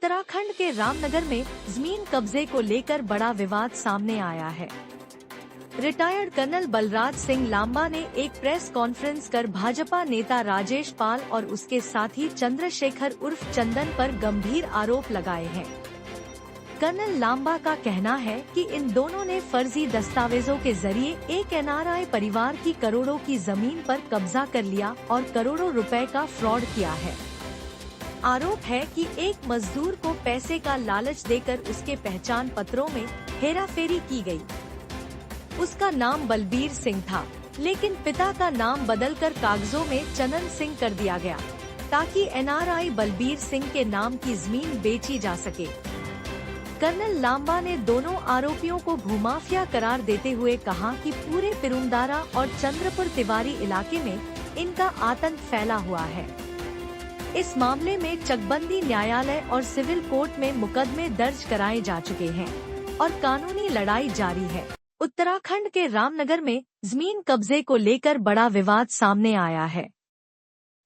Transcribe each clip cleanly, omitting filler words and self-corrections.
उत्तराखंड के रामनगर में जमीन कब्जे को लेकर बड़ा विवाद सामने आया है। रिटायर्ड कर्नल बलराज सिंह लांबा ने एक प्रेस कॉन्फ्रेंस कर भाजपा नेता राजेश पाल और उसके साथी चंद्रशेखर उर्फ चंदन पर गंभीर आरोप लगाए हैं। कर्नल लांबा का कहना है कि इन दोनों ने फर्जी दस्तावेजों के जरिए एक एनआरआई परिवार की करोड़ों की जमीन पर कब्जा कर लिया और करोड़ों रुपए का फ्रॉड किया है। आरोप है कि एक मजदूर को पैसे का लालच देकर उसके पहचान पत्रों में हेराफेरी की गई। उसका नाम बलबीर सिंह था, लेकिन पिता का नाम बदलकर कागजों में चनन सिंह कर दिया गया, ताकि एनआरआई बलबीर सिंह के नाम की जमीन बेची जा सके। कर्नल लांबा ने दोनों आरोपियों को भूमाफिया करार देते हुए कहा कि पूरे पिरुमदारा और चंद्रपुर तिवारी इलाके में इनका आतंक फैला हुआ है। इस मामले में चकबंदी न्यायालय और सिविल कोर्ट में मुकदमे दर्ज कराए जा चुके हैं और कानूनी लड़ाई जारी है। उत्तराखंड के रामनगर में जमीन कब्जे को लेकर बड़ा विवाद सामने आया है।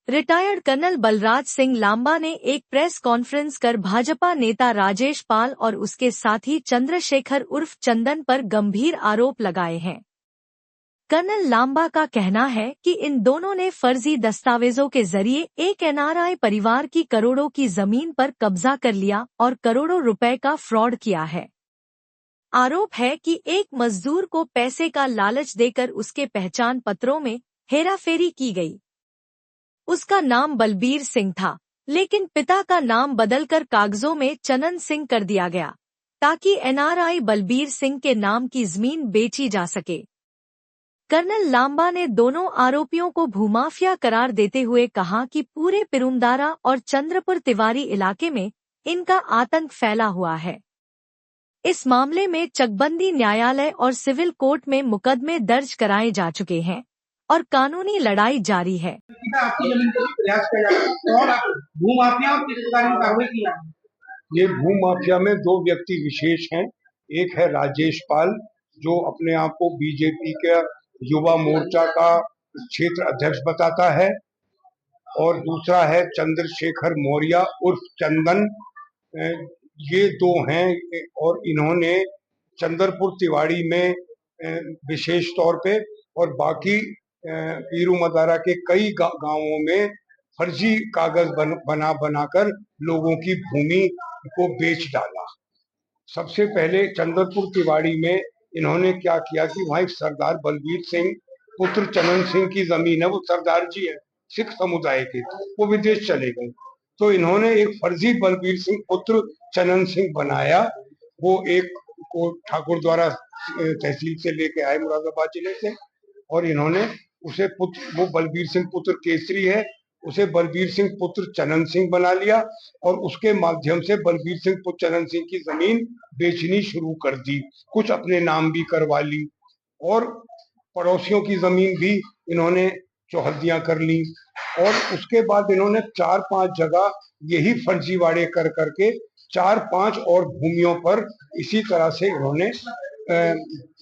रिटायर्ड कर्नल बलराज सिंह लांबा ने एक प्रेस कॉन्फ्रेंस कर भाजपा नेता राजेश पाल और उसके साथी चंद्रशेखर उर्फ चंदन पर गंभीर आरोप लगाए हैं। कर्नल लांबा का कहना है कि इन दोनों ने फर्जी दस्तावेजों के जरिए एक एनआरआई परिवार की करोड़ों की जमीन पर कब्जा कर लिया और करोड़ों रुपए का फ्रॉड किया है। आरोप है कि एक मजदूर को पैसे का लालच देकर उसके पहचान पत्रों में हेराफेरी की गई। उसका नाम बलबीर सिंह था, लेकिन पिता का नाम बदलकर कागजों में चनन सिंह कर दिया गया, ताकि एनआरआई बलबीर सिंह के नाम की जमीन बेची जा सके। कर्नल लांबा ने दोनों आरोपियों को भूमाफिया करार देते हुए कहा कि पूरे पिरुमदारा और चंद्रपुर तिवारी इलाके में इनका आतंक फैला हुआ है। इस मामले में चकबंदी न्यायालय और सिविल कोर्ट में मुकदमे दर्ज कराए जा चुके हैं और कानूनी लड़ाई जारी है। ये भूमाफिया में दो व्यक्ति विशेष हैं। एक है राजेश पाल, जो अपने आप को बीजेपी के युवा मोर्चा का क्षेत्र अध्यक्ष बताता है, और दूसरा है चंद्रशेखर मौर्य उर्फ चंदन। ये दो हैं और इन्होंने चंद्रपुर तिवाड़ी में विशेष तौर पे और बाकी पीरू मदारा के कई गांवों में फर्जी कागज बनाकर लोगों की भूमि को बेच डाला। सबसे पहले चंद्रपुर तिवाड़ी में इन्होंने क्या किया कि वहाँ एक सरदार बलबीर सिंह पुत्र चनन सिंह की जमीन है, वो सरदार जी है सिख समुदाय के, वो विदेश चले गए, तो इन्होंने एक फर्जी बलबीर सिंह पुत्र चनन सिंह बनाया। वो एक को ठाकुर द्वारा तहसील से लेके आए मुरादाबाद जिले से, और इन्होंने उसे पुत्र, वो बलबीर सिंह पुत्र केसरी है, उसे बलबीर सिंह पुत्र चनन सिंह बना लिया और उसके माध्यम से बलबीर सिंह पुत्र चनन सिंह की जमीन बेचनी शुरू कर दी। कुछ अपने नाम भी करवा ली और पड़ोसियों की जमीन भी इन्होंने चौहद्दियां कर ली। और उसके बाद इन्होंने 4-5 जगह यही फर्जीवाड़े कर करके 4-5 और भूमियों पर इसी तरह से इन्होंने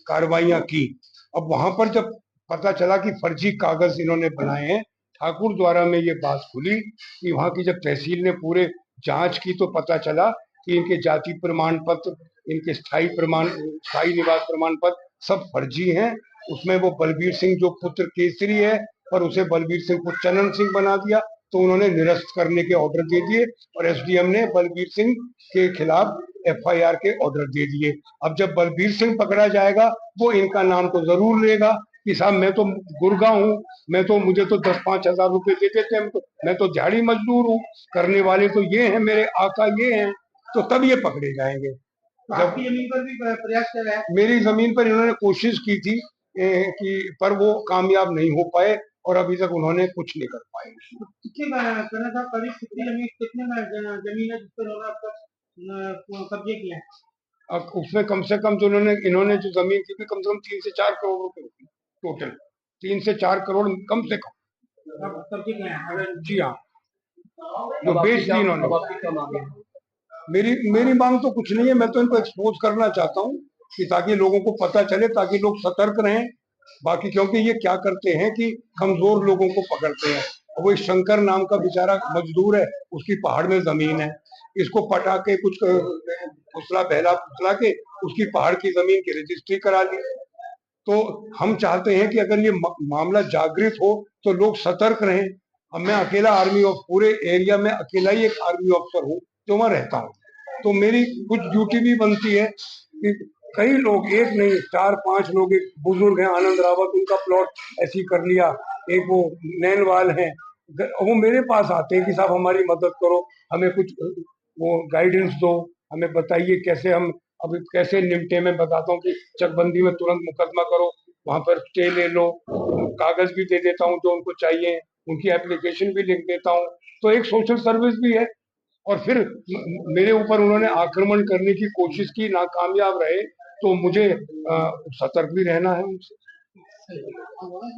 कार्रवाइयां की। अब वहां पर जब पता चला कि फर्जी कागज इन्होंने बनाए हैं, ठाकुर द्वारा में ये बात खुली कि वहां की जब तहसील ने पूरे जांच की तो पता चला कि इनके जाति प्रमाण पत्र, इनके स्थायी निवास प्रमाण पत्र सब फर्जी हैं। उसमें वो बलबीर सिंह जो पुत्र केसरी है और उसे बलबीर सिंह पुत्र चनन सिंह बना दिया, तो उन्होंने निरस्त करने के ऑर्डर दे दिए और एसडीएम ने बलबीर सिंह के खिलाफ एफआईआर के ऑर्डर दे दिए। अब जब बलबीर सिंह पकड़ा जाएगा वो इनका नाम तो जरूर लेगा कि साहब मैं तो गुर्गा हूँ, मुझे तो 10-5 हजार रुपए दे देते हैं, मैं तो दिहाड़ी मजदूर हूँ, करने वाले तो ये हैं, मेरे आका ये हैं, तो तब ये पकड़े जाएंगे। आपकी जमीन पर भी प्रयास कर रहा है? मेरी जमीन पर इन्होंने कोशिश की थी कि पर वो कामयाब नहीं हो पाए और अभी तक उन्होंने कुछ नहीं कर पाए। जमीन है जिस पर कब्जे किया है? अब उसमें कम से कम जो इन्होंने जो जमीन की थी कम से कम 3 से 4 करोड़ रुपए होती, टोटल 3 से 4 करोड़ कम से कम। जी हाँ, जो बेच दी इन्होंने। मेरी मांग तो कुछ नहीं है, मैं तो इनको एक्सपोज करना चाहता हूँ कि ताकि लोगों को पता चले, ताकि लोग सतर्क रहें। बाकी क्योंकि ये क्या करते हैं कि कमजोर लोगों को पकड़ते हैं। वो शंकर नाम का बेचारा मजदूर है, उसकी पहाड़ में जमीन है, इसको पटा के कुछ फुसला बहला फुसला के उसकी पहाड़ की जमीन की रजिस्ट्री करा ली। तो हम चाहते हैं कि अगर ये मामला जागृत हो तो लोग सतर्क रहें। अब मैं अकेला आर्मी ऑफ पूरे एरिया में अकेला ही एक आर्मी ऑफिसर हूँ जो वहां रहता हूँ, तो मेरी कुछ ड्यूटी भी बनती है कि कई लोग, एक नहीं 4-5 लोग, एक बुजुर्ग हैं आनंद रावत, उनका प्लॉट ऐसे ही कर लिया, एक वो नैनवाल है, वो मेरे पास आते हैं कि साहब हमारी मदद करो, हमें कुछ वो गाइडेंस दो, हमें बताइए कैसे हम अभी कैसे निपटे। मैं बताता हूँ कि चकबंदी में तुरंत मुकदमा करो, वहां पर स्टे ले लो, कागज भी दे देता हूँ जो उनको चाहिए, उनकी एप्लीकेशन भी लिख देता हूँ, तो एक सोशल सर्विस भी है। और फिर मेरे ऊपर उन्होंने आक्रमण करने की कोशिश की, नाकामयाब रहे, तो मुझे सतर्क भी रहना है उनसे।